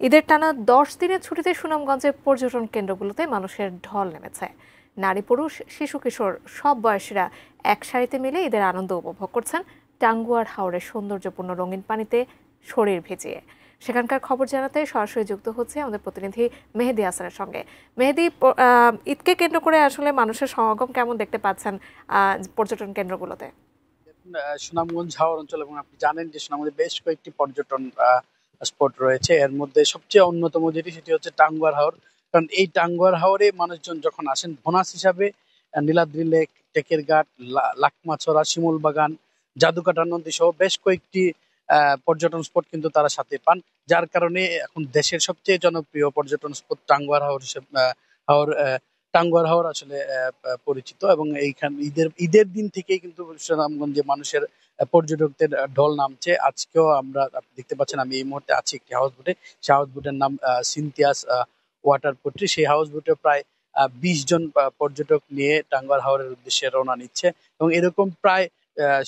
ঈদের টানা 10 দিনের ছুটিতে সুনামগঞ্জের পর্যটন কেন্দ্রগুলোতে মানুষের ঢল নেমেছে। নারী পুরুষ শিশু কিশোর সব বয়সীরা এক সারিতে মিলে ঈদের আনন্দ উপভোগ করছেন টাঙ্গুয়ার হাওরের সৌন্দর্যপূর্ণ রঙিন পানিতে শরীর ভিজিয়ে। সেখানকার খবর জানাতে সরাসরি যুক্ত হচ্ছে আমাদের প্রতিনিধি মেহেদী হাসানের সঙ্গে। মেহেদী, ঈদকে কেন্দ্র করে আসলে মানুষের সমাগম কেমন দেখতে পাচ্ছেন পর্যটন কেন্দ্রগুলোতে? সুনামগঞ্জ হাওর অঞ্চল, এবং আপনি জানেন যে সুনামগঞ্জে বেশ কয়েকটি পর্যটন স্পট রয়েছে। এর মধ্যে সবচেয়ে অন্যতম সেটি হচ্ছে টাঙ্গুয়ার হাওর। কারণ এই টাঙ্গুয়ার হাওরে মানুষজন যখন আসেন বোনাস হিসাবে নীলাদ্রি লেক, টেকের ঘাট, লাকমাছড়া, শিমুল বাগান, জাদুকাটা নদী সহ বেশ কয়েকটি পর্যটন স্পট কিন্তু তারা সাথে পান। যার কারণে এখন দেশের সবচেয়ে জনপ্রিয় পর্যটন স্পট টাঙ্গুয়ার হাওর হিসেবে হাওর টাঙ্গুয়ার হাওর আসলে পরিচিত। এবং এইখান ঈদের ঈদের দিন থেকেই কিন্তু সুনামগঞ্জে মানুষের পর্যটকদের ঢল নামছে। আজকেও আপনি দেখতে পাচ্ছেন, আমি এই মুহূর্তে আছি একটি হাউস বোটে। সেই হাউস বোটের নাম সিনথিয়াস ওয়াটার পোট্রি। সেই হাউস বোটে প্রায় 20 জন পর্যটক নিয়ে টাঙ্গুয়ার হাওরের উদ্দেশ্যে রওনা নিচ্ছে। এবং এরকম প্রায়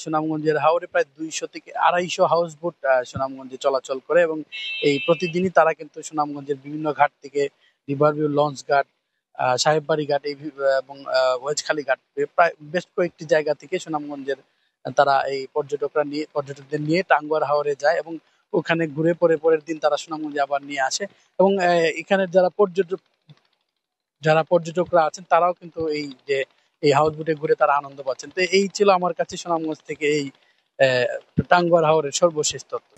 সুনামগঞ্জের হাওরে প্রায় 200 থেকে 250 হাউস বোট সুনামগঞ্জে চলাচল করে। এবং এই প্রতিদিনই তারা কিন্তু সুনামগঞ্জের বিভিন্ন ঘাট থেকে রিভার ভিউ লঞ্চ ঘাট, সাহেববাড়ি ঘাট এবং ওয়েজখালী ঘাট, প্রায় বেশ কয়েকটি জায়গা থেকে সুনামগঞ্জের তারা এই পর্যটকদের নিয়ে টাঙ্গুয়ার হাওরে যায় এবং ওখানে ঘুরে পরে পরের দিন তারা সুনামগঞ্জে আবার নিয়ে আসে। এবং এখানে যারা পর্যটকরা আছেন তারাও কিন্তু এই হাউস বোটে ঘুরে তারা আনন্দ পাচ্ছেন। তো এই ছিল আমার কাছে সুনামগঞ্জ থেকে এই টাঙ্গুয়ার হাওরের সর্বশেষ তথ্য।